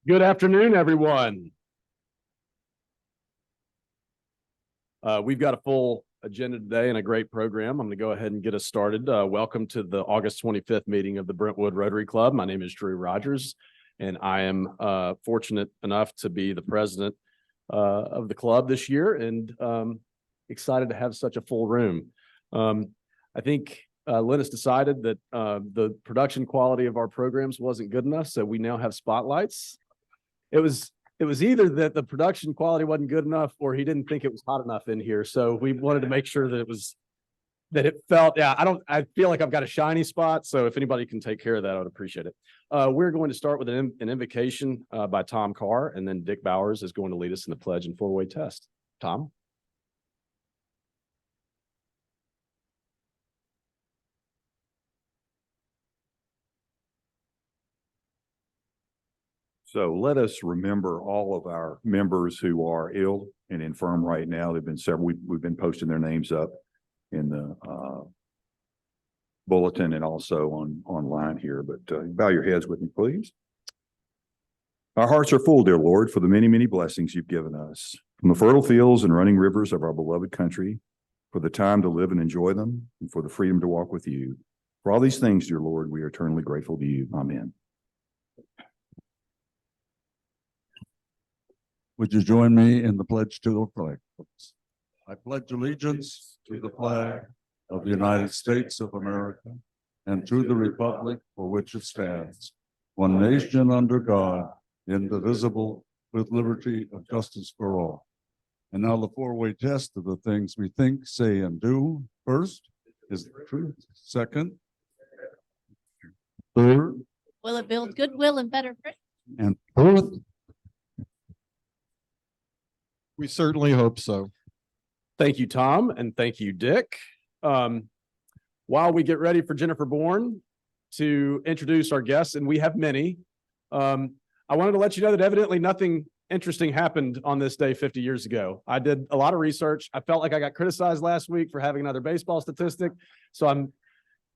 Good afternoon, everyone. We've got a full agenda today and a great program. I'm going to go ahead and get us started. Welcome to the August 25th meeting of the Brentwood Rotary Club. My name is Drew Rogers, and I am fortunate enough to be the president of the club this year, and excited to have such a full room. I think Lynn has decided that the production quality of our programs wasn't good enough, so we now have spotlights. It was either that the production quality wasn't good enough or he didn't think it was hot enough in here. So we wanted to make sure that it felt, I feel like I've got a shiny spot. So if anybody can take care of that, I would appreciate it. We're going to start with an invocation by Tom Carr, and then Dick Bowers is going to lead us in the pledge and four-way test. Tom? So let us remember all of our members who are ill and infirm right now. There've been several, we've been posting their names up in the bulletin and also online here, but bow your heads with me, please. Our hearts are full, dear Lord, for the many, many blessings you've given us, from the fertile fields and running rivers of our beloved country, for the time to live and enjoy them, and for the freedom to walk with you. For all these things, dear Lord, we are eternally grateful to you. Amen. Would you join me in the pledge to the flag, please? I pledge allegiance to the flag of the United States of America and to the republic for which it stands, one nation under God, indivisible, with liberty and justice for all. And now the four-way test of the things we think, say, and do. First is the truth. Second, third, Will it build goodwill and better friends? and fourth. We certainly hope so. Thank you, Tom, and thank you, Dick. While we get ready for Jennifer Bourne to introduce our guests, and we have many, I wanted to let you know that evidently nothing interesting happened on this day 50 years ago. I did a lot of research. I felt like I got criticized last week for having another baseball statistic. So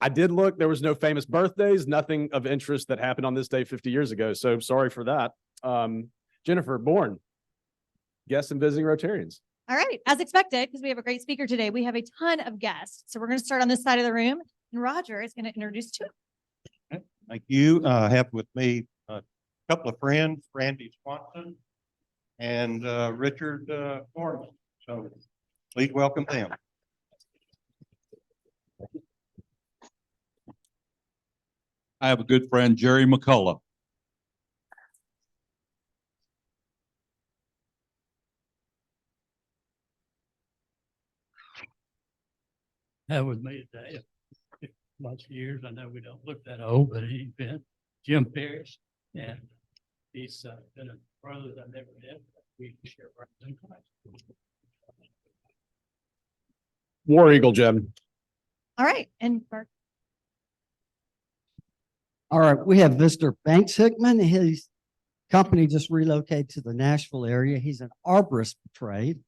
I did look. There was no famous birthdays, nothing of interest that happened on this day 50 years ago. So sorry for that. Jennifer Bourne, guests and visiting Rotarians. All right, as expected, because we have a great speaker today, we have a ton of guests. So we're going to start on this side of the room, and Roger is going to introduce two. Thank you. I have with me a couple of friends, Randy Swanson and Richard Foreman. So please welcome them. I have a good friend, Jerry McCullough. Have with me today, lots of years. I know we don't look that old, but he's been Jim Parrish, and he's been a brother that I never met. We share brothers in Christ. War Eagle, Jim. All right, and Bert. All right, we have Mr. Banks Hickman. His company just relocated to the Nashville area. He's an arborist by trade.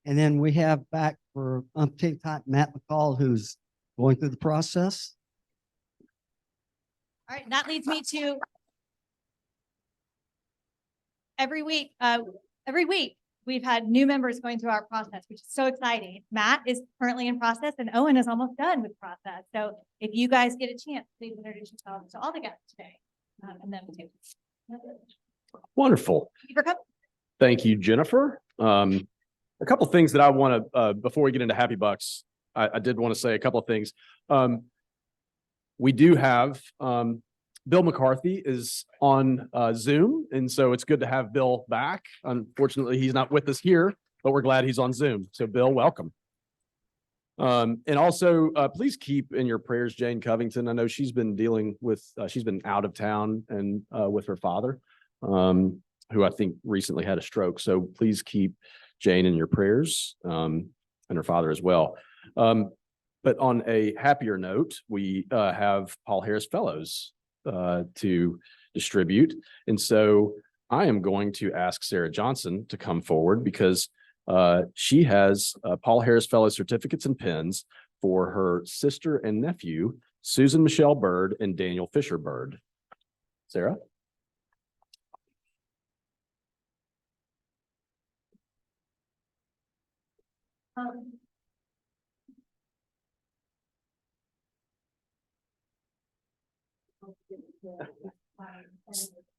And then we have back for umpteenth time Matt McCall, who's going through the process. All right, that leads me to every week we've had new members going through our process, which is so exciting. Matt is currently in process, and Owen is almost done with process. So if you guys get a chance, please introduce yourselves to all the guests today, and then too. Wonderful. Thank you for coming. Thank you, Jennifer. A couple of things that I want to, before we get into Happy Bucks, I did want to say a couple of things. We do have, Bill McCarthy is on Zoom, and so it's good to have Bill back. Unfortunately, he's not with us here, but we're glad he's on Zoom. So Bill, welcome. And also, please keep in your prayers Jane Covington. I know she's been dealing with, she's been out of town and with her father, who I think recently had a stroke. So please keep Jane in your prayers, and her father as well. But on a happier note, we have Paul Harris Fellows to distribute. And so I am going to ask Sarah Johnson to come forward because she has Paul Harris Fellows certificates and pins for her sister and nephew, Susan Michelle Bird and Daniel Fisher Bird. Sarah?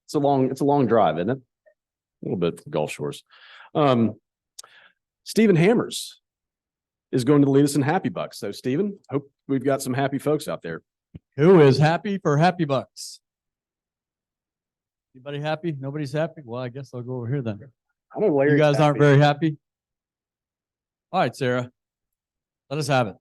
It's a long drive, isn't it? A little bit from Gulf Shores. Stephen Hammers is going to lead us in Happy Bucks. So Stephen, hope we've got some happy folks out there. Who is happy for Happy Bucks? Anybody happy? Nobody's happy? Well, I guess I'll go over here then. I know Larry's You guys aren't happy. very happy? All right, Sarah. Let us have it.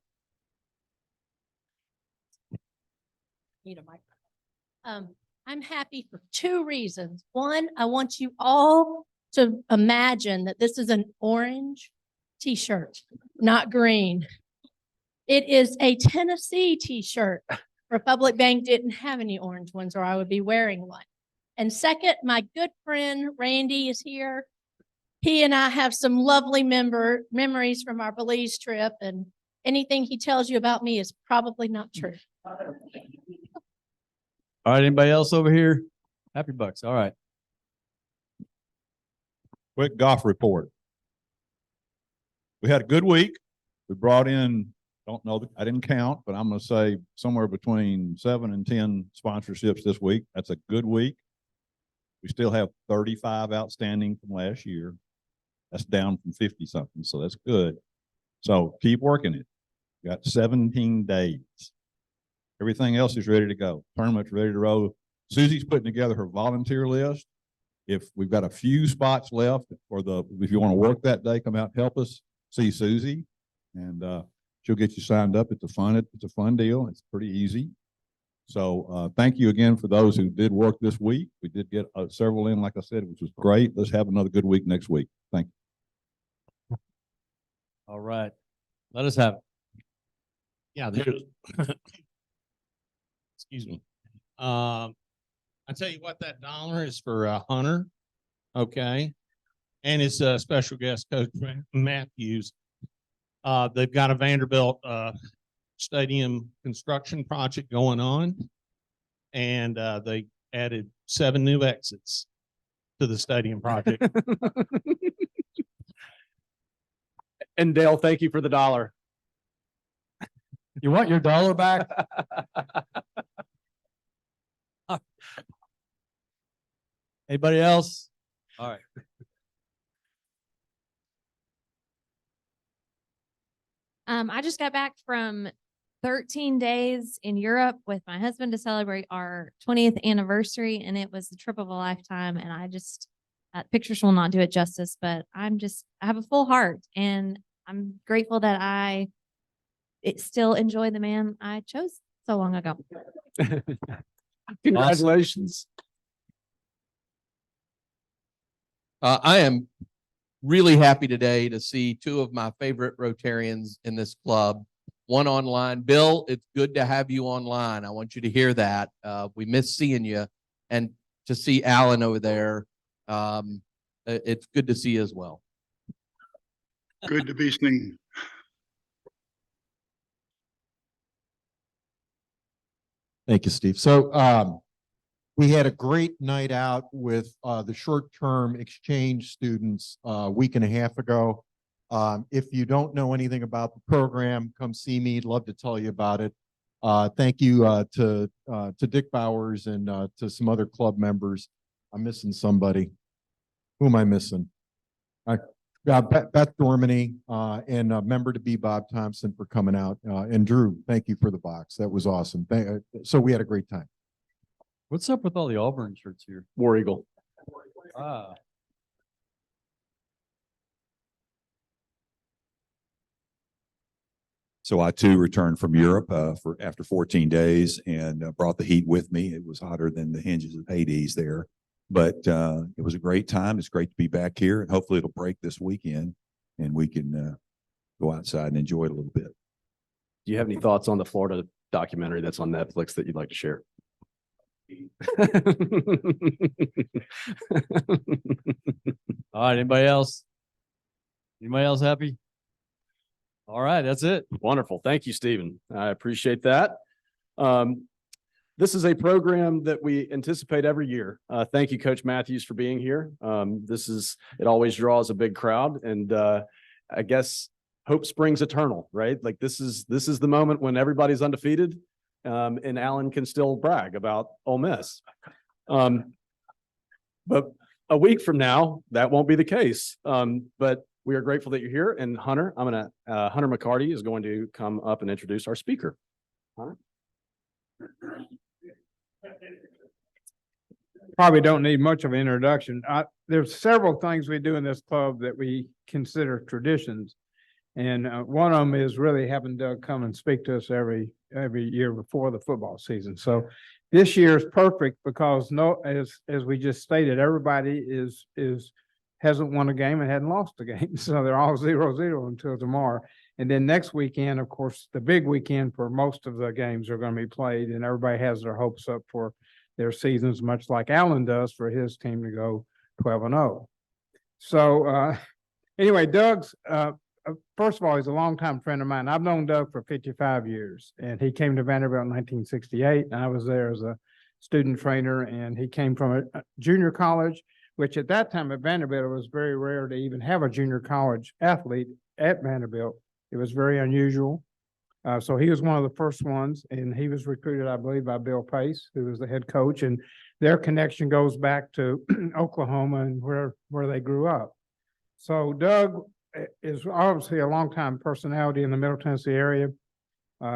Need a microphone. I'm happy for two reasons. One, I want you all to imagine that this is an orange t-shirt, not green. It is a Tennessee t-shirt. Republic Bank didn't have any orange ones, or I would be wearing one. And second, my good friend Randy is here. He and I have some lovely memories from our Belize trip, and anything he tells you about me is probably not true. All right, anybody else over here? Happy Bucks. All right. Quick golf report. We had a good week. We brought in, I didn't count, but I'm going to say somewhere between 7 and 10 sponsorships this week. That's a good week. We still have 35 outstanding from last year. That's down from 50 something. So that's good. So keep working it. We got 17 days. Everything else is ready to go. Tournament's ready to roll. Susie's putting together her volunteer list. If we've got a few spots left if you want to work that day, come out and help us. See Susie, and she'll get you signed up. It's a fun deal. It's pretty easy. So thank you again for those who did work this week. We did get several in, like I said, which was great. Let's have another good week next week. Thank you. All right. Let us have it. Yeah, there's, excuse me. I tell you what, that dollar is for Hunter, okay? And it's a special guest coach Matthews. They've got a Vanderbilt stadium construction project going on, and they added 7 new exits to the stadium project. And Dale, thank you for the dollar. You want your dollar back? Anybody else? All right. I just got back from 13 days in Europe with my husband to celebrate our 20th anniversary, and it was the trip of a lifetime. And I just, pictures will not do it justice, but I have a full heart, and I'm grateful that still enjoy the man I chose so long ago. Congratulations. I am really happy today to see 2 of my favorite Rotarians in this club, one online. Bill, it's good to have you online. I want you to hear that. We miss seeing you, and to see Alan over there. It's good to see you as well. Good to be seen. Thank you, Steve. So we had a great night out with the short-term exchange students a week and a half ago. If you don't know anything about the program, come see me. I'd love to tell you about it. Thank you to Dick Bowers and to some other club members. I'm missing somebody. Who am I missing? Beth Dormany and a member to be Bob Thompson for coming out. And Drew, thank you for the box. That was awesome. So we had a great time. What's up with all the Auburn shirts here? War Eagle. Ah. So I too returned from Europe after 14 days and brought the heat with me. It was hotter than the hinges of Hades there, but it was a great time. It's great to be back here, and hopefully it'll break this weekend and we can go outside and enjoy it a little bit. Do you have any thoughts on the Florida documentary that's on Netflix that you'd like to share? All right, anybody else? Anybody else happy? All right, that's it. Wonderful. Thank you, Stephen. I appreciate that. This is a program that we anticipate every year. Thank you, Coach Matthews, for being here. It always draws a big crowd, and I guess hope springs eternal, right? Like this is the moment when everybody's undefeated. And Allen can still brag about Ole Miss. But a week from now, that won't be the case. But we are grateful that you're here. And Hunter, Hunter McCarty is going to come up and introduce our speaker. Hunter? Probably don't need much of an introduction. There's several things we do in this club that we consider traditions. And one of them is really having Doug come and speak to us every year before the football season. So this year is perfect because as we just stated, everybody hasn't won a game and hadn't lost a game. So they're all 0-0 until tomorrow. And then next weekend, of course, the big weekend for most of the games are going to be played, and everybody has their hopes up for their seasons, much like Allen does for his team to go 12-0. So anyway, Doug's first of all, he's a longtime friend of mine. I've known Doug for 55 years, and he came to Vanderbilt in 1968. And I was there as a student trainer, and he came from a junior college, which at that time at Vanderbilt, it was very rare to even have a junior college athlete at Vanderbilt. It was very unusual. So he was one of the first ones, and he was recruited, I believe, by Bill Pace, who was the head coach, and their connection goes back to Oklahoma and where they grew up. So Doug is obviously a longtime personality in the Middle Tennessee area.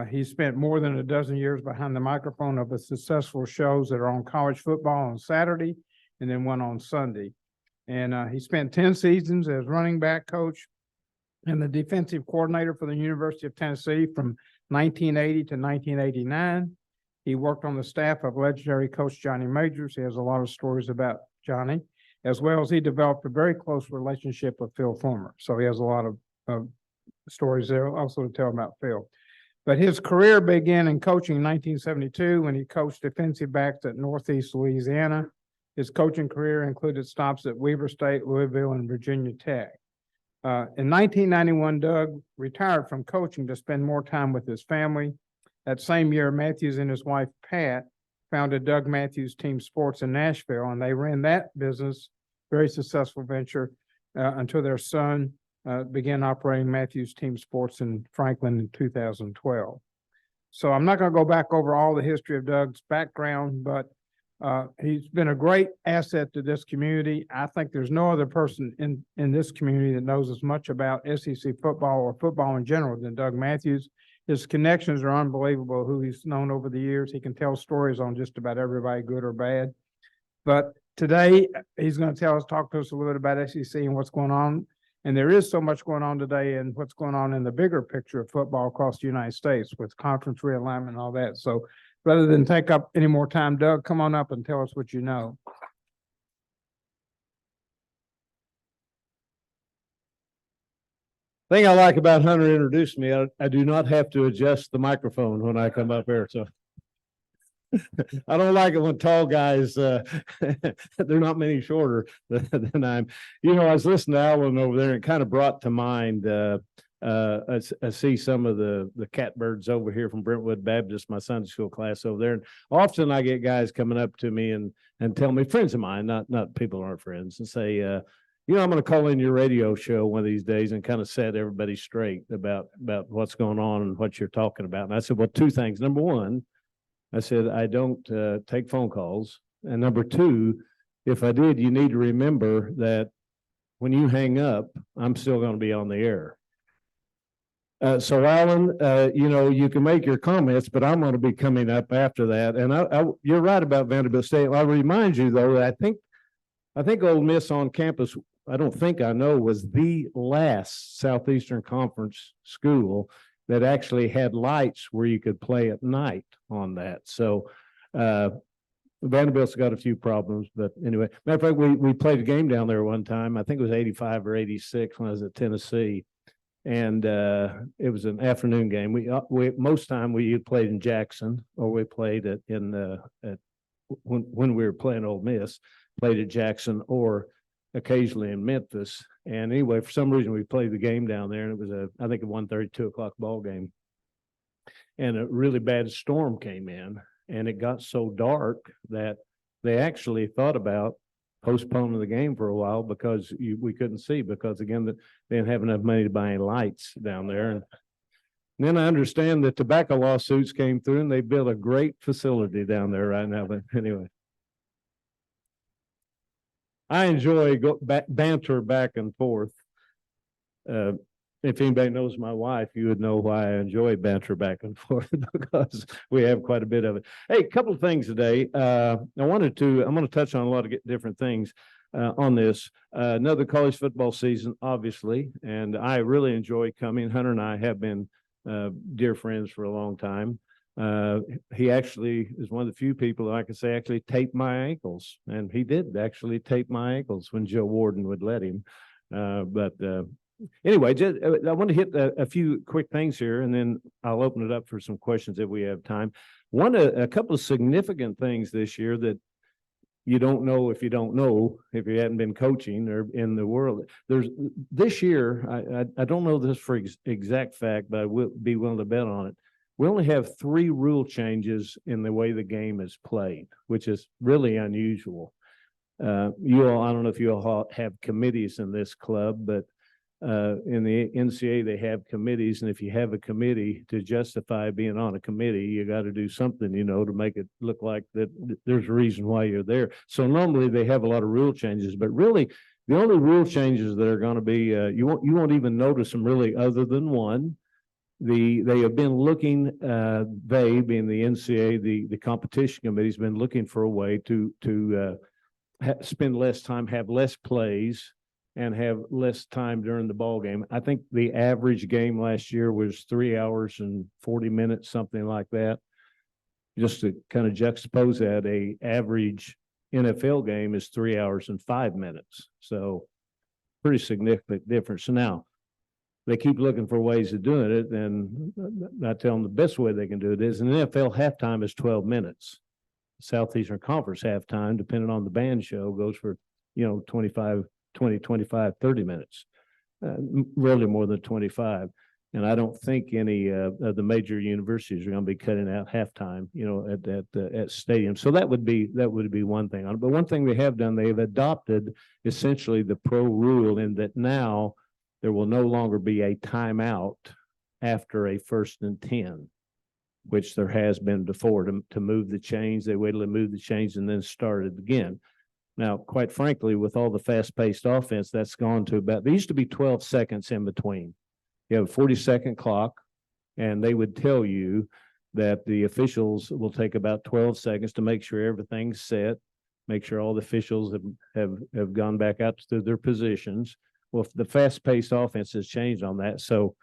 He spent more than a dozen years behind the microphone of the successful shows that are on college football on Saturday and then one on Sunday. And he spent 10 seasons as running back coach and the defensive coordinator for the University of Tennessee from 1980 to 1989. He worked on the staff of legendary coach Johnny Majors. He has a lot of stories about Johnny, as well as he developed a very close relationship with Phil Fulmer. So he has a lot of stories there also to tell about Phil. But his career began in coaching in 1972 when he coached defensive backs at Northeast Louisiana. His coaching career included stops at Weber State, Louisville, and Virginia Tech. In 1991, Doug retired from coaching to spend more time with his family. That same year, Matthews and his wife, Pat, founded Doug Matthews Team Sports in Nashville, and they ran that business, very successful venture, until their son began operating Matthews Team Sports in Franklin in 2012. So I'm not going to go back over all the history of Doug's background, but he's been a great asset to this community. I think there's no other person in this community that knows as much about SEC football or football in general than Doug Matthews. His connections are unbelievable, who he's known over the years. He can tell stories on just about everybody, good or bad. But today, he's going to talk to us a little bit about SEC and what's going on. And there is so much going on today and what's going on in the bigger picture of football across the United States with conference realignment and all that. So rather than take up any more time, Doug, come on up and tell us what you know. Thing I like about Hunter introducing me, I do not have to adjust the microphone when I come up here, so. I don't like it when tall guys, they're not many shorter than I'm. You know, I was listening to Alan over there and it kind of brought to mind, I see some of the catbirds over here from Brentwood Baptist, my Sunday school class over there. And often I get guys coming up to me and tell me, friends of mine, not people who aren't friends, and say, you know, I'm going to call in your radio show one of these days and kind of set everybody straight about what's going on and what you're talking about. And I said, well, two things. Number one, I said, I don't take phone calls. And number two, if I did, you need to remember that when you hang up, I'm still going to be on the air. So Alan, you know, you can make your comments, but I'm going to be coming up after that. And you're right about Vanderbilt State. I'll remind you though, that I think Ole Miss on campus, I don't think I know, was the last Southeastern Conference school that actually had lights where you could play at night on that. So Vanderbilt's got a few problems, but anyway, matter of fact, we played a game down there one time. I think it was 85 or 86 when I was at Tennessee. And it was an afternoon game. We most time we played in Jackson, or we played when we were playing Ole Miss, played at Jackson or occasionally in Memphis. And anyway, for some reason we played the game down there, and it was I think a 1:30, 2 o'clock ball game. And a really bad storm came in, and it got so dark that they actually thought about postponing the game for a while because we couldn't see because again, they didn't have enough money to buy any lights down there. And then I understand that tobacco lawsuits came through and they built a great facility down there right now. But anyway. I enjoy banter back and forth. If anybody knows my wife, you would know why I enjoy banter back and forth because we have quite a bit of it. Hey, a couple of things today. I'm going to touch on a lot of different things on this. Another college football season, obviously, and I really enjoy coming. Hunter and I have been dear friends for a long time. He actually is one of the few people that I can say actually taped my ankles, and he did actually tape my ankles when Joe Warden would let him. Anyway, I want to hit a few quick things here, and then I'll open it up for some questions if we have time. A couple of significant things this year that you don't know if you don't know if you hadn't been coaching or in the world. There's this year, I don't know this for exact fact, but I will be willing to bet on it. We only have 3 rule changes in the way the game is played, which is really unusual. I don't know if you all have committees in this club, but in the NCAA, they have committees. And if you have a committee, to justify being on a committee, you got to do something, to make it look like that there's a reason why you're there. So normally they have a lot of rule changes, but really the only rule changes that are going to be, you won't even notice them really other than one. They have been looking, they being the NCAA, the competition committee has been looking for a way to spend less time, have less plays, and have less time during the ball game. I think the average game last year was 3 hours and 40 minutes, something like that. Just to kind of juxtapose that, a average NFL game is 3 hours and 5 minutes. So pretty significant difference. So now, they keep looking for ways of doing it, and I tell them the best way they can do it is an NFL halftime is 12 minutes. Southeastern Conference halftime, depending on the band show, goes for, 25, 30 minute rarely more than 25. And I don't think any of the major universities are going to be cutting out halftime, at stadiums. So that would be one thing on it. But one thing they have done, they've adopted essentially the pro rule in that now there will no longer be a timeout after a 1st and 10, which there has been before to move the chains. They waited to move the chains and then started again. Now, quite frankly, with all the fast-paced offense, that's gone to there used to be 12 seconds in between. You have a 40-second clock, and they would tell you that the officials will take about 12 seconds to make sure everything's set, make sure all the officials have gone back out to their positions. Well, the fast-paced offense has changed on that, so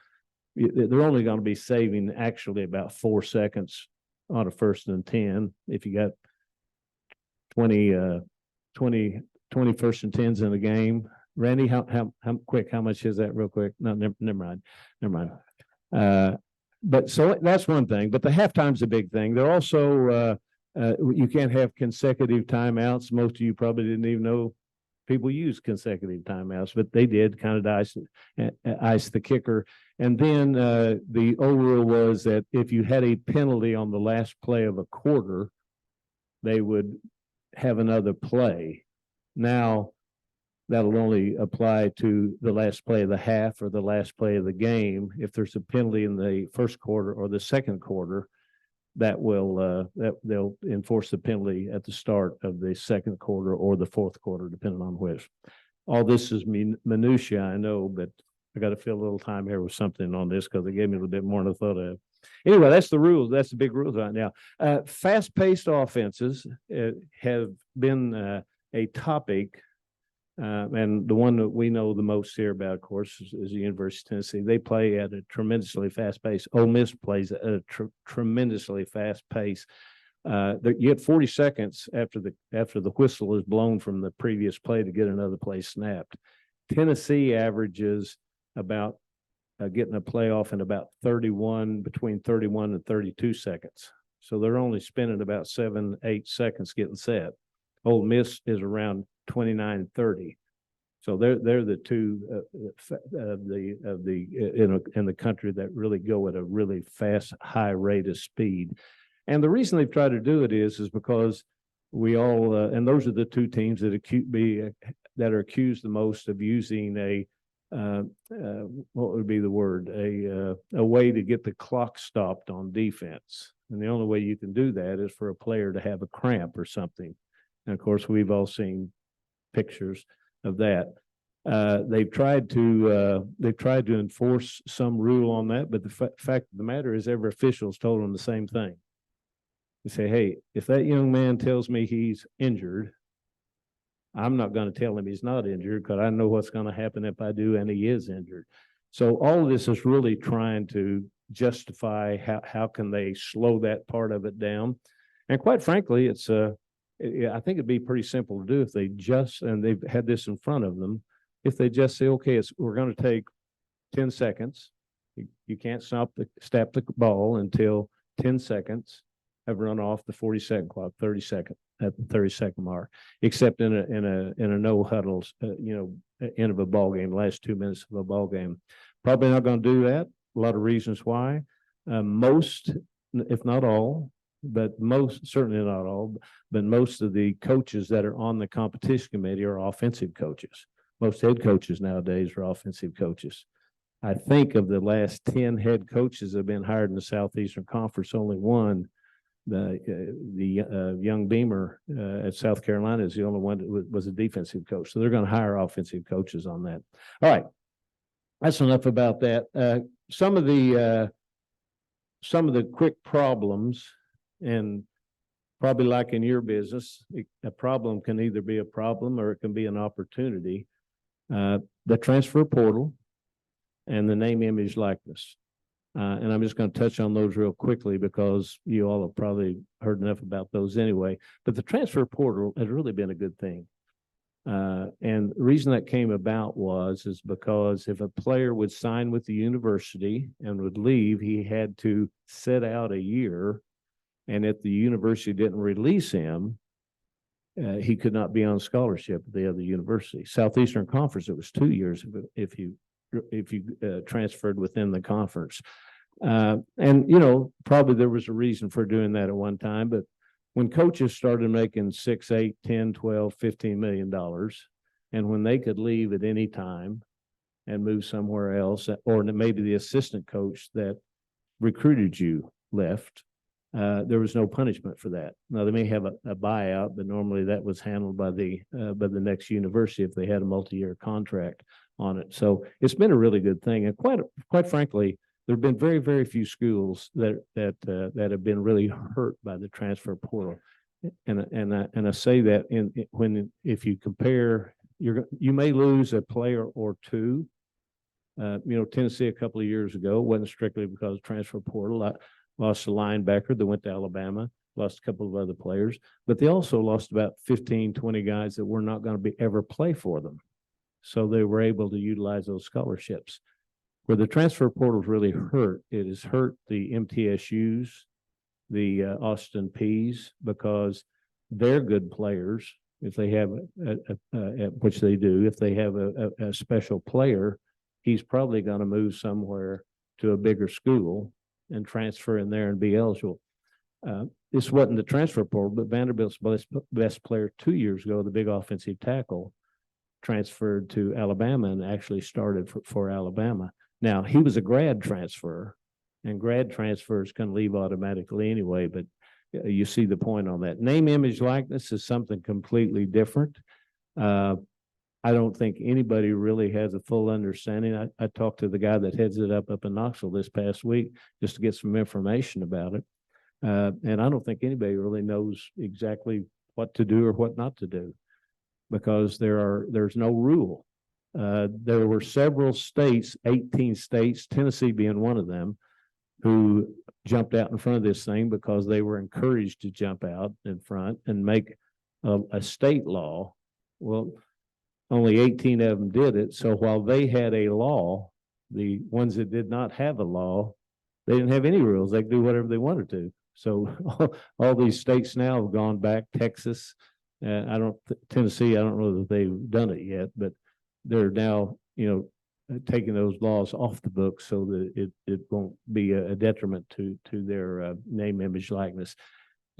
they're only going to be saving actually about 4 seconds on a 1st and 10 if you got 20 1st and 10s in a game. Randy, how quick? How much is that, real quick? No, never mind. But so that's one thing. But the halftime's a big thing. They're also you can't have consecutive timeouts. Most of you probably didn't even know people use consecutive timeouts, but they did kind of ice the kicker. And then the old rule was that if you had a penalty on the last play of a quarter, they would have another play. Now that'll only apply to the last play of the half or the last play of the game. If there's a penalty in the first quarter or the second quarter, that will they'll enforce the penalty at the start of the second quarter or the fourth quarter, depending on which. All this is minutia, I know, but I got to fill a little time here with something on this because they gave me a little bit more than I thought of. Anyway, that's the rules. That's the big rules right now. Fast-paced offenses have been a topic, and the one that we know the most here about, of course, is the University of Tennessee. They play at a tremendously fast pace. Ole Miss plays at a tremendously fast pace. You get 40 seconds after the whistle is blown from the previous play to get another play snapped. Tennessee averages about getting a playoff in about between 31 and 32 seconds. So they're only spending about 7-8 seconds getting set. Ole Miss is around 29-30. So they're the two in the country that really go at a really fast, high rate of speed. And the reason they've tried to do it is because we all, and those are the two teams that that are accused the most of using what would be the word? A way to get the clock stopped on defense. And the only way you can do that is for a player to have a cramp or something. And of course, we've all seen pictures of that. They've tried to enforce some rule on that, but the fact of the matter is every official's told them the same thing. They say, hey, if that young man tells me he's injured, I'm not going to tell him he's not injured because I know what's going to happen if I do and he is injured. So all of this is really trying to justify how can they slow that part of it down. And quite frankly, I think it'd be pretty simple to do if they and they've had this in front of them, if they just say, okay, we're going to take 10 seconds. You can't snap the ball until 10 seconds have run off the 40-second clock, 30-second at the 30-second mark, except in a no huddles, end of a ball game, last 2 minutes of a ball game. Probably not going to do that. A lot of reasons why. Most, if not all, but most, certainly not all, but most of the coaches that are on the competition committee are offensive coaches. Most head coaches nowadays are offensive coaches. I think of the last 10 head coaches that have been hired in the Southeastern Conference, only one, the young Beamer at South Carolina, is the only one that was a defensive coach. So they're going to hire offensive coaches on that. All right, that's enough about that. Some of the quick problems, and probably like in your business, a problem can either be a problem or it can be an opportunity. The transfer portal and the name, image, likeness. And I'm just going to touch on those real quickly because you all have probably heard enough about those anyway. But the transfer portal has really been a good thing. And the reason that came about is because if a player would sign with the university and would leave, he had to sit out a year. And if the university didn't release him, he could not be on scholarship at the other university. Southeastern Conference, it was 2 years if you transferred within the conference. And, probably there was a reason for doing that at one time, but when coaches started making $6, $8, $10, $12, $15 million, and when they could leave at any time and move somewhere else, or maybe the assistant coach that recruited you left, there was no punishment for that. Now, they may have a buyout, but normally that was handled by the next university if they had a multi-year contract on it. So it's been a really good thing. And quite frankly, there have been very, very few schools that have been really hurt by the transfer portal. And I say that if you compare, you may lose a player or two. Tennessee a couple of years ago wasn't strictly because of transfer portal. I lost a linebacker that went to Alabama, lost a couple of other players, but they also lost about 15, 20 guys that were not going to ever play for them. So they were able to utilize those scholarships. Where the transfer portals really hurt, it has hurt the MTSUs, the Austin Peays, because they're good players. If they have, which they do, if they have a special player, he's probably going to move somewhere to a bigger school and transfer in there and be eligible. This wasn't the transfer portal, but Vanderbilt's best player 2 years ago, the big offensive tackle, transferred to Alabama and actually started for Alabama. Now, he was a grad transfer, and grad transfers can leave automatically anyway, but you see the point on that. Name, image, likeness is something completely different. I don't think anybody really has a full understanding. I talked to the guy that heads it up in Knoxville this past week just to get some information about it. And I don't think anybody really knows exactly what to do or what not to do because there's no rule. There were several states, 18 states, Tennessee being one of them, who jumped out in front of this thing because they were encouraged to jump out in front and make a state law. Well, only 18 of them did it. So while they had a law, the ones that did not have a law, they didn't have any rules. They could do whatever they wanted to. So all these states now have gone back. Texas, Tennessee, I don't know that they've done it yet, but they're now, taking those laws off the books so that it won't be a detriment to their name, image, likeness.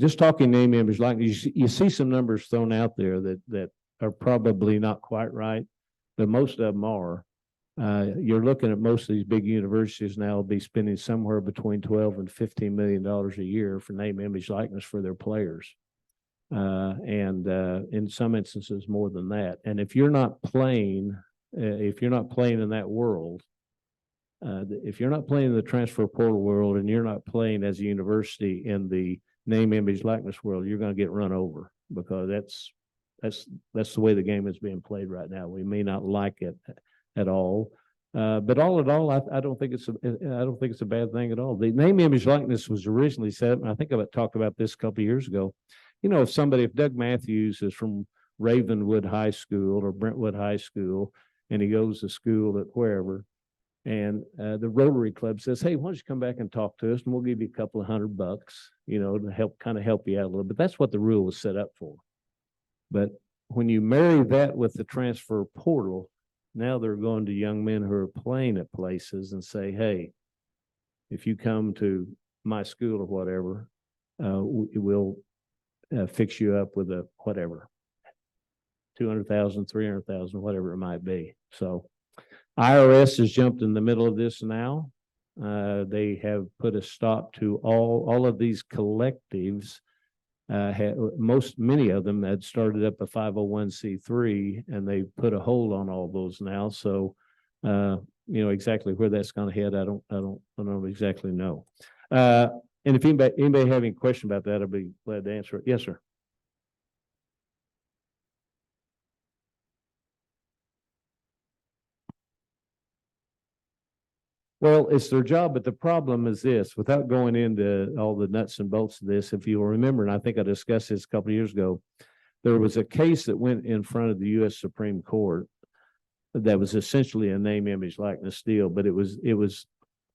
just talking name, image, likeness, you see some numbers thrown out there that are probably not quite right, but most of them are. You're looking at most of these big universities now will be spending somewhere between 12 and $15 million a year for name, image, likeness for their players. And in some instances more than that. And if you're not playing in that world, if you're not playing in the transfer portal world and you're not playing as a university in the name, image, likeness world, you're going to get run over, because that's the way the game is being played right now. We may not like it at all. But all in all, I don't think it's a bad thing at all. The name, image, likeness was originally set, and I think I've talked about this a couple of years ago. You know, if Doug Matthews is from Ravenwood High School or Brentwood High School, and he goes to school at wherever, and the Rotary Club says, hey, why don't you come back and talk to us, and we'll give you a couple of $100, you know, to help you out a little bit. That's what the rule was set up for. But when you marry that with the transfer portal, now they're going to young men who are playing at places and say, hey, if you come to my school or whatever, we'll fix you up with a whatever, 200,000, 300,000, whatever it might be. So IRS has jumped in the middle of this now. They have put a stop to all of these collectives. Many of them had started up a 501c3, and they put a hold on all those now. So, you know, exactly where that's going to head, I don't exactly know. And if anybody have any question about that, I'll be glad to answer it. Yes, sir. Well, it's their job, but the problem is this, without going into all the nuts and bolts of this, if you'll remember, and I think I discussed this a couple of years ago, there was a case that went in front of the U.S. Supreme Court that was essentially a name, image, likeness deal, but it was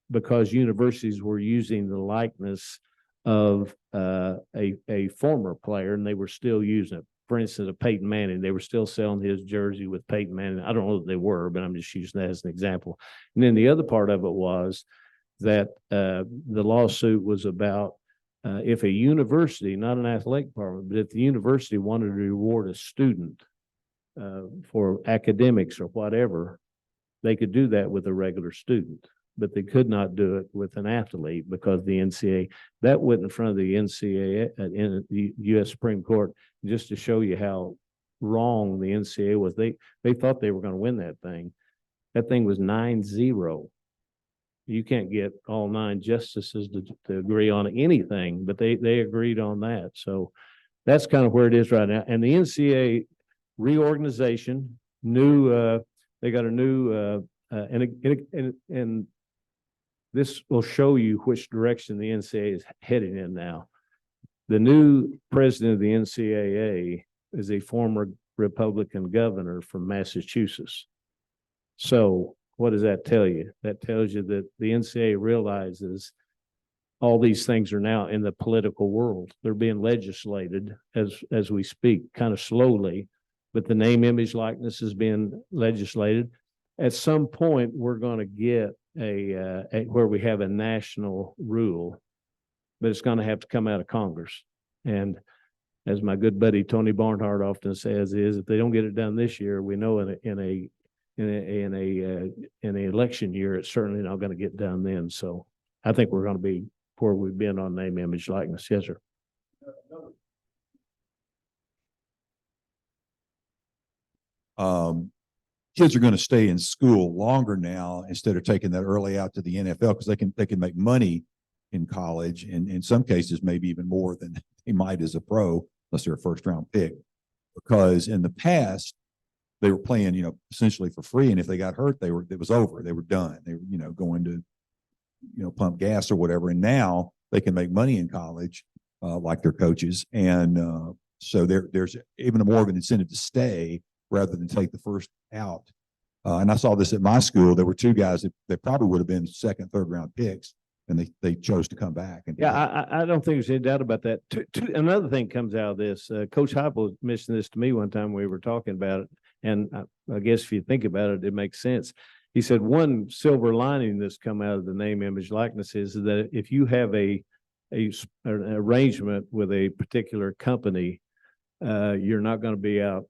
because universities were using the likeness of a former player, and they were still using it. For instance, Peyton Manning, they were still selling his jersey with Peyton Manning. I don't know that they were, but I'm just using that as an example. And then the other part of it was that the lawsuit was about if a university, not an athletic department, but if the university wanted to reward a student for academics or whatever, they could do that with a regular student, but they could not do it with an athlete because the NCAA, that went in front of the NCAA in the U.S. Supreme Court, just to show you how wrong the NCAA was. They thought they were going to win that thing. That thing was 9-0. You can't get all 9 justices to agree on anything, but they agreed on that. So that's kind of where it is right now. And the NCAA reorganization, they got a new, and this will show you which direction the NCAA is heading in now. The new president of the NCAA is a former Republican governor from Massachusetts. So what does that tell you? That tells you that the NCAA realizes all these things are now in the political world. They're being legislated as we speak, kind of slowly, but the name, image, likeness is being legislated. At some point, we're going to get where we have a national rule, but it's going to have to come out of Congress. And as my good buddy Tony Barnhart often says, is if they don't get it done this year, we know in an election year, it's certainly not going to get done then. So I think we're going to be where we've been on name, image, likeness. Yes, sir. Kids are going to stay in school longer now instead of taking that early out to the NFL, because they can make money in college, and in some cases maybe even more than they might as a pro, unless they're a first round pick. Because in the past they were playing, you know, essentially for free, and if they got hurt, it was over. They were done. They were, you know, going to, you know, pump gas or whatever. And now they can make money in college, like their coaches, and so there's even more of an incentive to stay rather than take the first out. And I saw this at my school. There were 2 guys that probably would have been 2nd, 3rd round picks, and they chose to come back. And yeah, I don't think there's any doubt about that. Another thing comes out of this. Coach Heupel mentioned this to me one time we were talking about it, and I guess if you think about it, it makes sense. He said one silver lining that's come out of the name, image, likeness is that if you have a an arrangement with a particular company, you're not going to be out,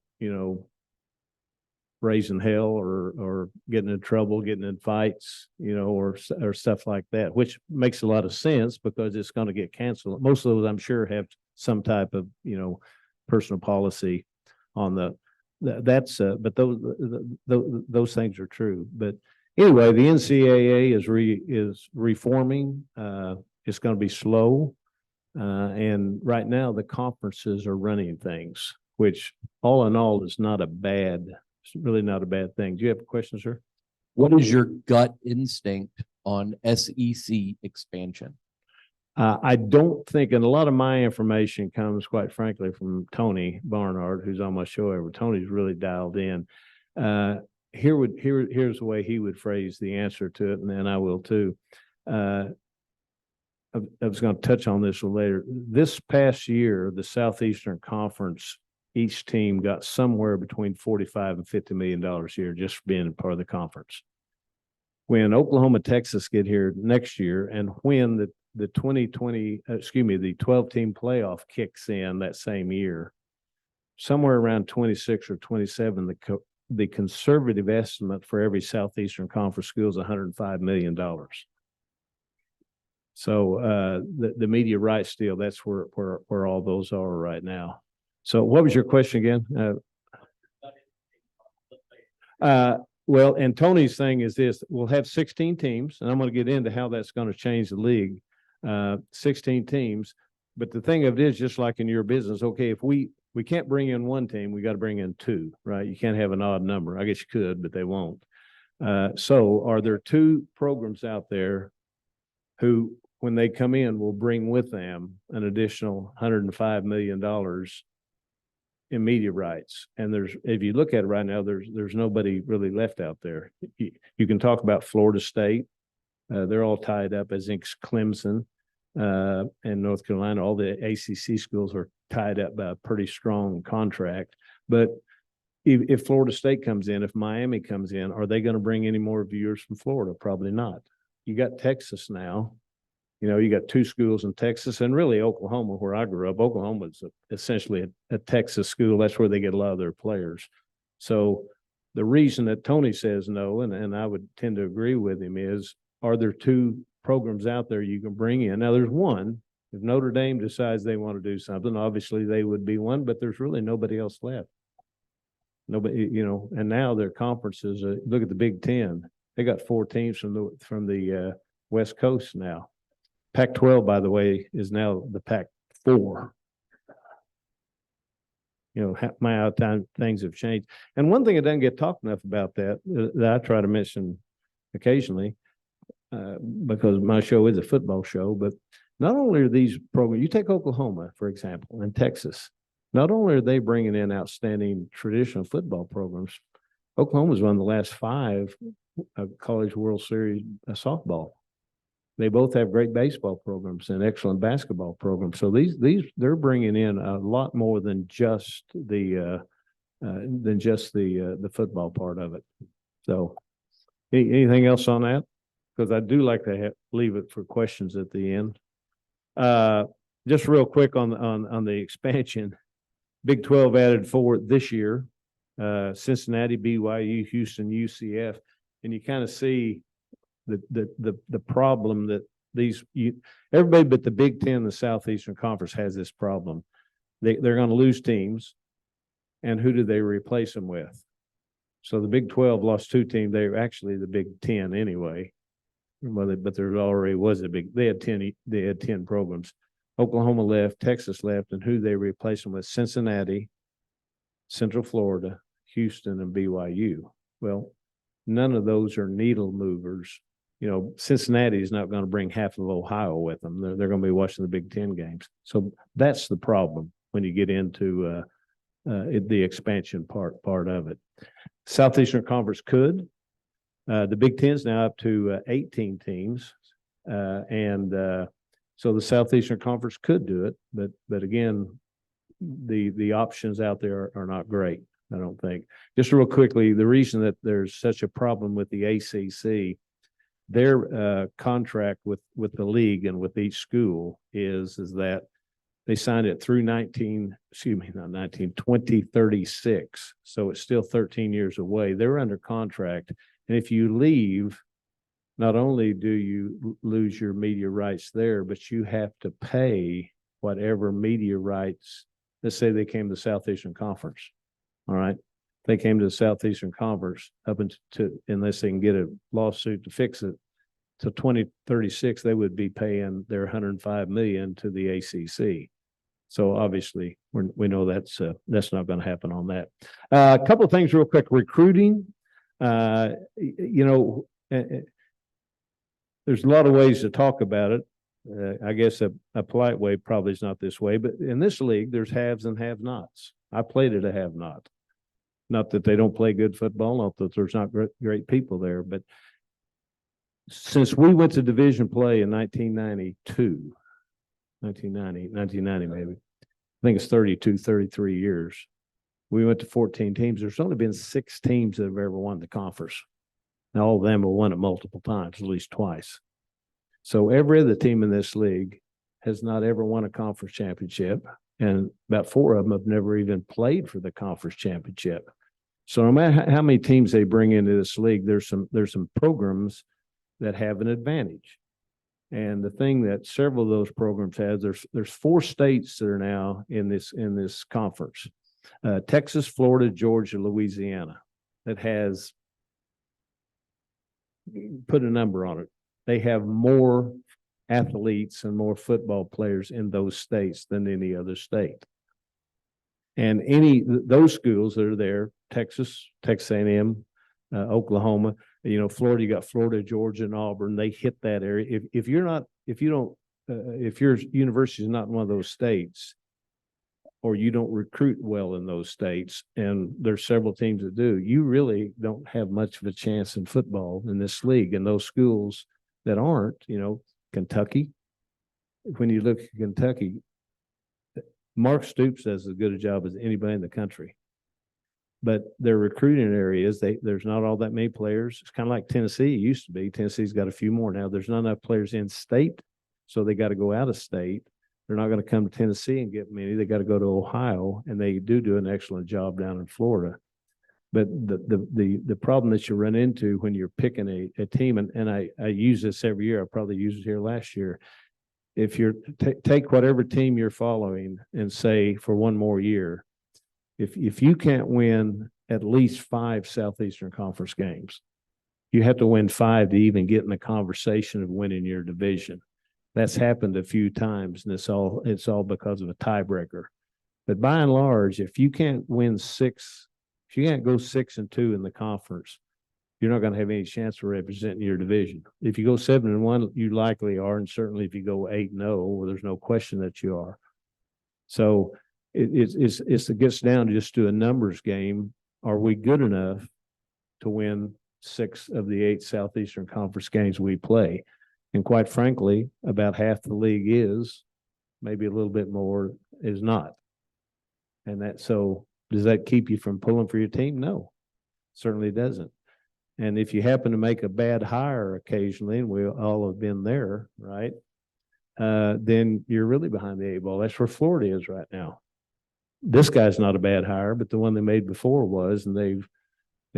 raising hell or getting in trouble, getting in fights, or stuff like that, which makes a lot of sense because it's going to get canceled. Most of those, I'm sure, have some type of, personal policy on but those things are true. But anyway, the NCAA is reforming. It's going to be slow. And right now the conferences are running things, which all in all is it's really not a bad thing. Do you have a question, sir? What is your gut instinct on SEC expansion? I don't think, and a lot of my information comes, quite frankly, from Tony Barnard, who's on my show every. Tony's really dialed in. Here's the way he would phrase the answer to it, and then I will too. I was going to touch on this later. This past year, the Southeastern Conference, each team got somewhere between $45 and $50 million a year just for being part of the conference. When Oklahoma, Texas get here next year, and when the 12-team playoff kicks in that same year, somewhere around 26 or 27, the conservative estimate for every Southeastern Conference school is $105 million. So the media rights deal, that's where all those are right now. So what was your question again? Well, and Tony's thing is this: we'll have 16 teams, and I'm going to get into how that's going to change the league. 16 teams, but the thing of it is, just like in your business, okay, if we can't bring in one team, we got to bring in two, right? You can't have an odd number. I guess you could, but they won't. So are there two programs out there who, when they come in, will bring with them an additional $105 million in media rights? And if you look at it right now, there's nobody really left out there. You can talk about Florida State. They're all tied up, as in Clemson and North Carolina. All the ACC schools are tied up by a pretty strong contract. But if Florida State comes in, if Miami comes in, are they going to bring any more viewers from Florida? Probably not. You got Texas now. You got two schools in Texas, and really Oklahoma, where I grew up. Oklahoma is essentially a Texas school. That's where they get a lot of their players. So the reason that Tony says no, and I would tend to agree with him, is, are there two programs out there you can bring in? Now, there's one. If Notre Dame decides they want to do something, obviously they would be one, but there's really nobody else left. Nobody, and now their conferences, look at the Big Ten. They got 4 teams from the West Coast now. Pac-12, by the way, is now the Pac-4. How things have changed. And one thing that doesn't get talked enough about that I try to mention occasionally, because my show is a football show, but not only are these programs, you take Oklahoma, for example, and Texas, not only are they bringing in outstanding traditional football programs, Oklahoma's won the last 5 College World Series softball. They both have great baseball programs and excellent basketball programs. So they're bringing in a lot more than just the football part of it. So anything else on that? Because I do like to leave it for questions at the end. Just real quick on the expansion. Big 12 added 4 this year. Cincinnati, BYU, Houston, UCF, and you kind of see the problem that everybody but the Big Ten, the Southeastern Conference, has this problem. They're going to lose teams, and who do they replace them with? So the Big 12 lost 2 teams. They're actually the Big 10 anyway. But there already was they had 10 programs. Oklahoma left, Texas left, and who they replaced them with? Cincinnati, Central Florida, Houston, and BYU. Well, none of those are needle movers. Cincinnati is not going to bring half of Ohio with them. They're going to be watching the Big Ten games. So that's the problem when you get into the expansion part of it. Southeastern Conference could. The Big Ten's now up to 18 teams, so the Southeastern Conference could do it. But again, the options out there are not great, I don't think. Just real quickly, the reason that there's such a problem with the ACC, their contract with the league and with each school is that they signed it through 2036. So it's still 13 years away. They're under contract. And if you leave, not only do you lose your media rights there, but you have to pay whatever media rights. Let's say they came to the Southeastern Conference. All right. They came to the Southeastern Conference up into, unless they can get a lawsuit to fix it, to 2036, they would be paying their 105 million to the ACC. So obviously we know that's not going to happen on that. A couple of things real quick. Recruiting, there's a lot of ways to talk about it. I guess a polite way probably is not this way, but in this league, there's haves and have-nots. I played at a have-not. Not that they don't play good football, not that there's not great people there, but since we went to division play in 1990 maybe, I think it's 33 years. We went to 14 teams. There's only been 6 teams that have ever won the conference. Now, all of them have won it multiple times, at least twice. So every other team in this league has not ever won a conference championship, and about 4 of them have never even played for the conference championship. So no matter how many teams they bring into this league, there's some programs that have an advantage. And the thing that several of those programs have, there's 4 states that are now in this conference. Texas, Florida, Georgia, Louisiana, that has, put a number on it. They have more athletes and more football players in those states than any other state. And those schools that are there, Texas A&M, Oklahoma, Florida, you got Florida, Georgia, and Auburn. They hit that area. If your university is not in one of those states, or you don't recruit well in those states, and there's several teams that do, you really don't have much of a chance in football in this league. And those schools that aren't, Kentucky, when you look at Kentucky, Mark Stoops does as good a job as anybody in the country. But their recruiting areas, there's not all that many players. It's kind of like Tennessee. It used to be. Tennessee's got a few more now. There's not enough players in state, so they got to go out of state. They're not going to come to Tennessee and get many. They got to go to Ohio, and they do an excellent job down in Florida. But the problem that you run into when you're picking a team, and I use this every year. I probably used it here last year. If you're take whatever team you're following and say for one more year, if you can't win at least 5 Southeastern Conference games, you have to win 5 to even get in the conversation of winning your division. That's happened a few times, and it's all because of a tiebreaker. But by and large, if you can't win 6, if you can't go 6-2 in the conference, you're not going to have any chance of representing your division. If you go 7-1, you likely are, and certainly if you go 8-0, well, there's no question that you are. So it gets down just to a numbers game. Are we good enough to win 6 of the 8 Southeastern Conference games we play? And quite frankly, about half the league is, maybe a little bit more is not. And so does that keep you from pulling for your team? No, certainly doesn't. And if you happen to make a bad hire occasionally, and we all have been there, right? Then you're really behind the 8 ball. That's where Florida is right now. This guy's not a bad hire, but the one they made before was, and they've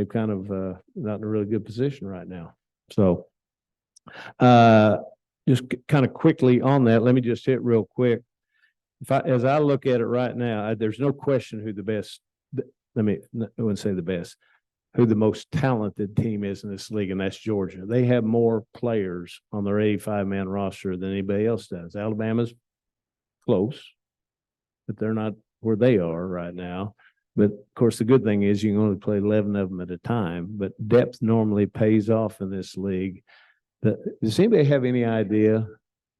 kind of not in a really good position right now. So just kind of quickly on that, let me just hit real quick. As I look at it right now, there's no question who the best, I wouldn't say the best, who the most talented team is in this league, and that's Georgia. They have more players on their 85-man roster than anybody else does. Alabama's close, but they're not where they are right now. But of course, the good thing is you can only play 11 of them at a time, but depth normally pays off in this league. Does anybody have any idea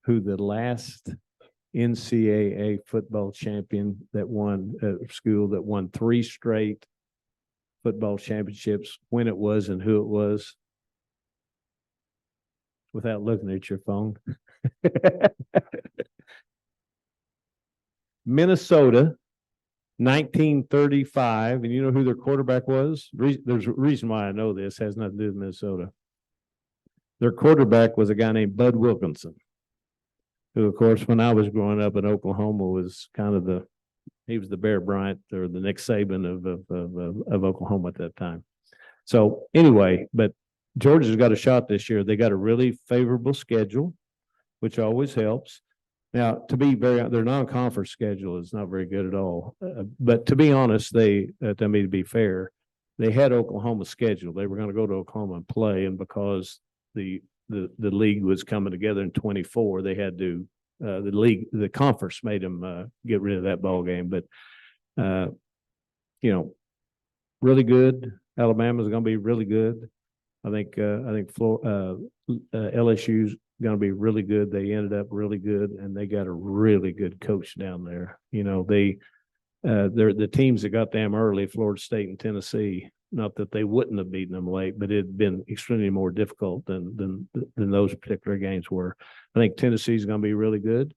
who the last NCAA football champion that won school that won 3 straight football championships, when it was and who it was? Without looking at your phone. Minnesota, 1935, and you know who their quarterback was? There's a reason why I know this. It has nothing to do with Minnesota. their quarterback was a guy named Bud Wilkinson, who, of course, when I was growing up in Oklahoma, was kind of he was the Bear Bryant or the Nick Saban of Oklahoma at that time. So anyway, but Georgia's got a shot this year. They got a really favorable schedule, which always helps. Now, to be their non-conference schedule is not very good at all. But to be honest, to be fair, they had Oklahoma scheduled. They were going to go to Oklahoma and play, and because the league was coming together in 24, they had to. The conference made them get rid of that ball game. But really good. Alabama's going to be really good. I think LSU's going to be really good. They ended up really good, and they got a really good coach down there. They're the teams that got them early, Florida State and Tennessee. Not that they wouldn't have beaten them late, but it had been extremely more difficult than those particular games were. I think Tennessee's going to be really good.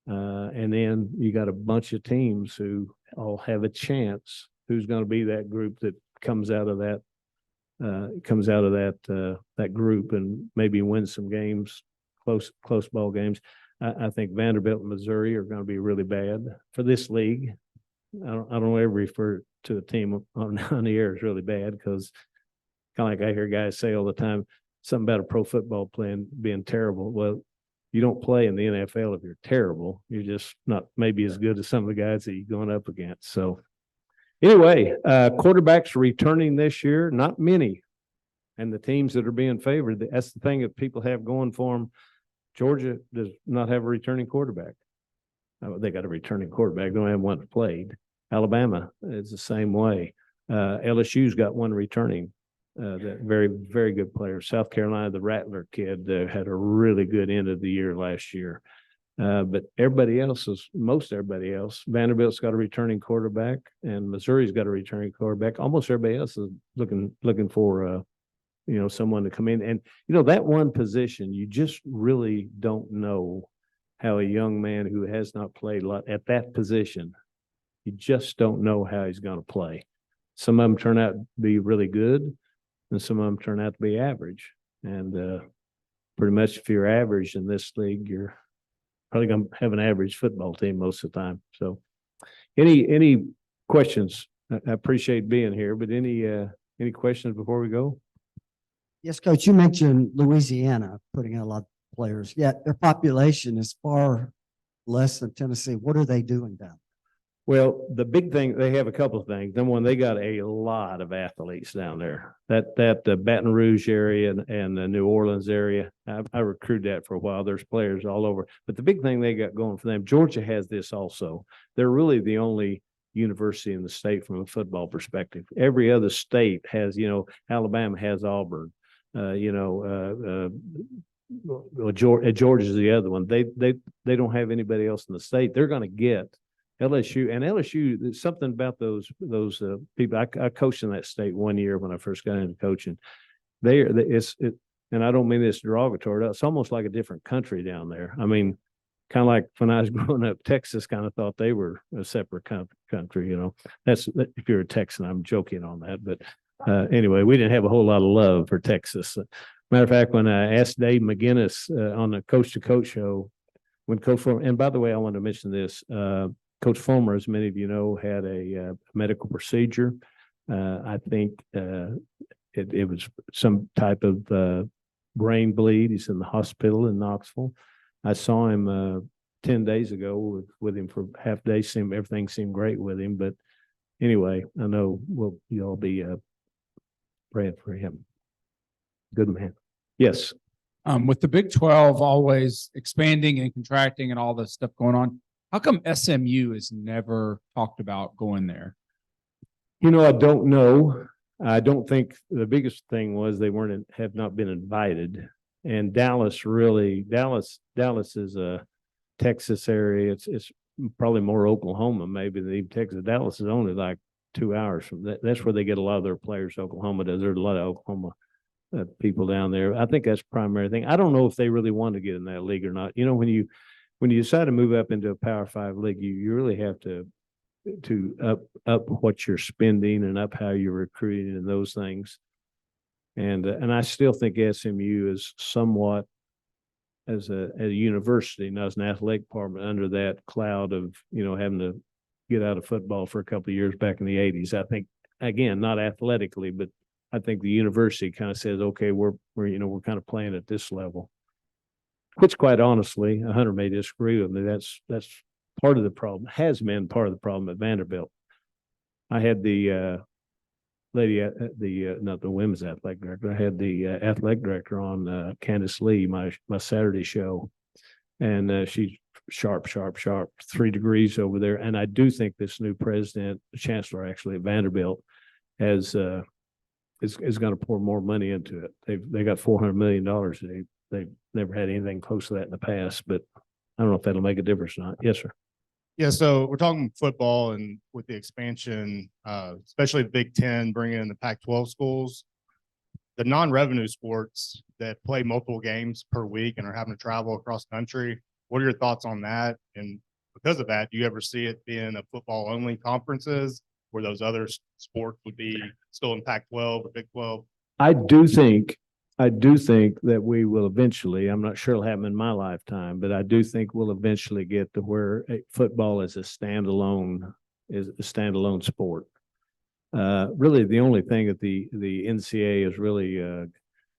And then you got a bunch of teams who all have a chance. Who's going to be that group that comes out of that group and maybe win some games, close ball games. I think Vanderbilt and Missouri are going to be really bad for this league. I don't ever refer to a team on the air as really bad, because kind of like I hear guys say all the time, something about a pro football playing being terrible. Well, you don't play in the NFL if you're terrible. You're just not maybe as good as some of the guys that you're going up against. So anyway, quarterbacks returning this year, not many. And the teams that are being favored, that's the thing that people have going for them. Georgia does not have a returning quarterback. They got a returning quarterback. They don't have one that played. Alabama is the same way. LSU's got one returning, that very, very good player. South Carolina, the Rattler kid, had a really good end of the year last year. But most everybody else, Vanderbilt's got a returning quarterback, and Missouri's got a returning quarterback. Almost everybody else is looking for someone to come in. And that one position, you just really don't know how a young man who has not played a lot at that position, you just don't know how he's going to play. Some of them turn out to be really good, and some of them turn out to be average. And pretty much if you're average in this league, you're probably going to have an average football team most of the time. So any questions? I appreciate being here, but any questions before we go? Yes, Coach, you mentioned Louisiana putting in a lot of players, yet their population is far less than Tennessee. What are they doing down? Well, the big thing, they have a couple of things. Number one, they got a lot of athletes down there. That Baton Rouge area and the New Orleans area, I recruited that for a while. There's players all over. But the big thing they got going for them, Georgia has this also. They're really the only university in the state from a football perspective. Every other state has, Alabama has Auburn. Georgia's the other one. They don't have anybody else in the state. They're going to get LSU, and LSU. There's something about those people. I coached in that state one year when I first got into coaching. And I don't mean this derogatory. It's almost like a different country down there. I mean, kind of like when I was growing up, Texas kind of thought they were a separate country. That's if you're a Texan. I'm joking on that, but anyway, we didn't have a whole lot of love for Texas. Matter of fact, when I asked Dave McGinnis on the Coach to Coach show, when Coach Fulmer, and by the way, I want to mention this, Coach Fulmer, as many of you know, had a medical procedure. I think it was some type of brain bleed. He's in the hospital in Knoxville. I saw him 10 days ago with him for half day. Everything seemed great with him. But anyway, I know you'll be praying for him. Good man. Yes. With the Big 12 always expanding and contracting and all this stuff going on, how come SMU is never talked about going there? I don't know. I don't think the biggest thing was they have not been invited. And Dallas is a Texas area. It's probably more Oklahoma maybe than even Texas. Dallas is only like 2 hours from that. That's where they get a lot of their players. Oklahoma does. There's a lot of Oklahoma people down there. I think that's the primary thing. I don't know if they really want to get in that league or not. When you decide to move up into a Power 5 league, you really have to up what you're spending and up how you're recruiting and those things. And I still think SMU is somewhat as a university, not as an athletic department, under that cloud of, having to get out of football for a couple of years back in the 80s. I think, again, not athletically, but I think the university kind of says, okay, we're kind of playing at this level. Which quite honestly, Hunter may disagree with me. That's part of the problem, has been part of the problem at Vanderbilt. I had the lady at not the women's athletic director. I had the athletic director on, Candace Lee, my Saturday show, and she's sharp, 3 degrees over there. And I do think this new president, the chancellor actually at Vanderbilt, is going to pour more money into it. They got $400 million. They've never had anything close to that in the past, but I don't know if that'll make a difference or not. Yes, sir. Yeah, so we're talking football, and with the expansion, especially the Big Ten bringing in the Pac-12 schools, the non-revenue sports that play multiple games per week and are having to travel across the country. What are your thoughts on that? And because of that, do you ever see it being a football-only conferences where those other sports would be still in Pac-12 or Big 12? I do think that we will eventually, I'm not sure it'll happen in my lifetime, but I do think we'll eventually get to where football is a standalone sport. Really, the only thing that the NCAA is really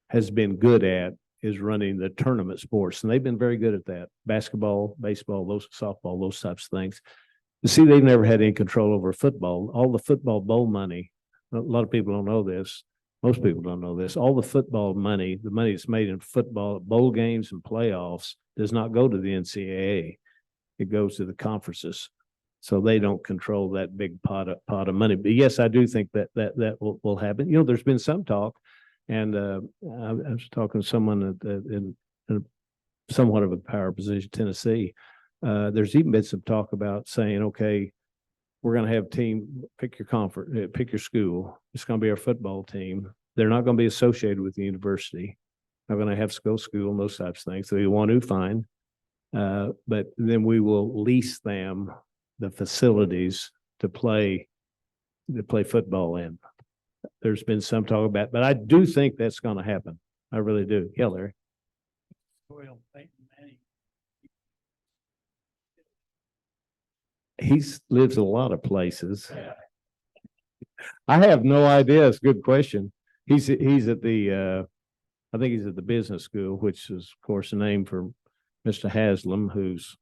has been good at is running the tournament sports, and they've been very good at that. Basketball, baseball, softball, those types of things. You see, they've never had any control over football. All the football bowl money, a lot of people don't know this. Most people don't know this. All the football money, the money that's made in football, bowl games and playoffs, does not go to the NCAA. It goes to the conferences. So they don't control that big pot of money. But yes, I do think that will happen. There's been some talk, and I was talking to someone in somewhat of a power position, Tennessee. There's even been some talk about saying, okay, we're going to have pick your conference, pick your school. It's going to be our football team. They're not going to be associated with the university. They're going to have to go to school and those types of things. So you want to, fine. But then we will lease them the facilities to play football in. There's been some talk about, but I do think that's going to happen. I really do. Yeah, Larry. He lives in a lot of places. I have no idea. It's a good question. He's at the I think he's at the business school, which is of course a name for Mr. Haslam, who's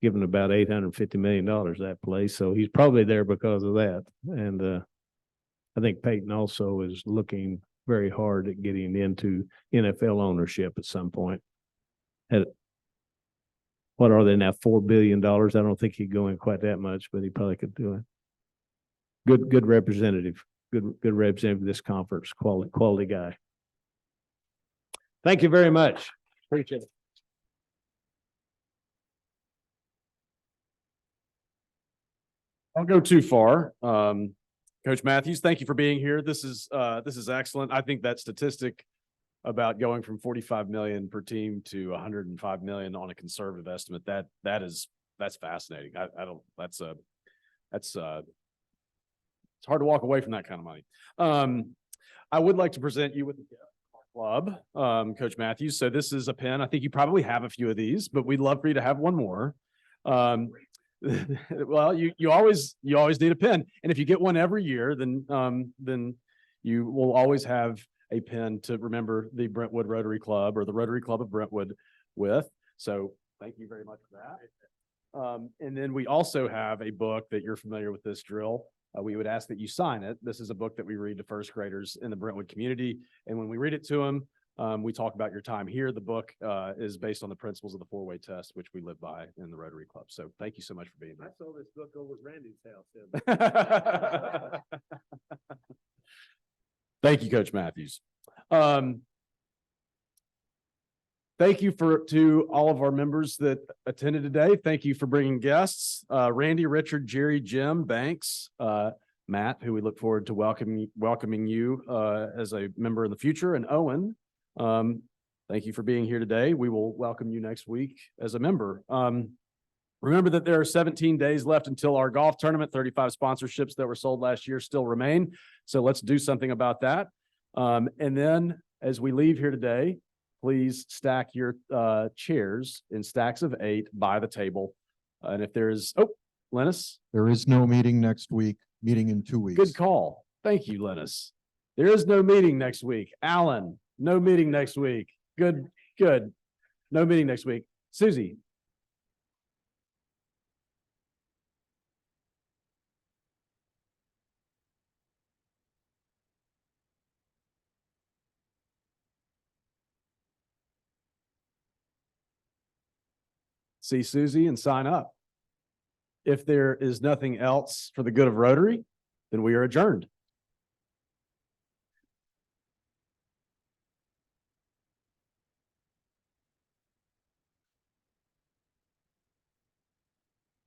given about $850 million that place. So he's probably there because of that. And I think Peyton also is looking very hard at getting into NFL ownership at some point. What are they now? $4 billion. I don't think he'd go in quite that much, but he probably could do it. Good representative. Good representative of this conference. Quality guy. Thank you very much. Appreciate it. I'll go too far. Coach Matthews, thank you for being here. This is excellent. I think that statistic about going from 45 million per team to 105 million on a conservative estimate, that's fascinating. It's hard to walk away from that kind of money. I would like to present you with the club, Coach Matthews. So this is a pen. I think you probably have a few of these, but we'd love for you to have one more. Well, you always need a pen, and if you get one every year, then you will always have a pen to remember the Brentwood Rotary Club or the Rotary Club of Brentwood with. So thank you very much for that. And then we also have a book that you're familiar with this drill. We would ask that you sign it. This is a book that we read to first graders in the Brentwood community. And when we read it to them, we talk about your time here. The book is based on the principles of the four-way test, which we live by in the Rotary Club. So thank you so much for being here. I saw this book over at Randy's house. Thank you, Coach Matthews. Thank you to all of our members that attended today. Thank you for bringing guests, Randy, Richard, Jerry, Jim, Banks, Matt, who we look forward to welcoming you as a member in the future, and Owen. Thank you for being here today. We will welcome you next week as a member. Remember that there are 17 days left until our golf tournament. 35 sponsorships that were sold last year still remain. So let's do something about that. And then as we leave here today, please stack your chairs in stacks of 8 by the table. And if there's, oh, Lennis, There is no meeting next week, meeting in 2 weeks. good call. Thank you, Lennis. There is no meeting next week. Alan, no meeting next week. Good, good. No meeting next week. Susie. See Susie and sign up. If there is nothing else for the good of Rotary, then we are adjourned.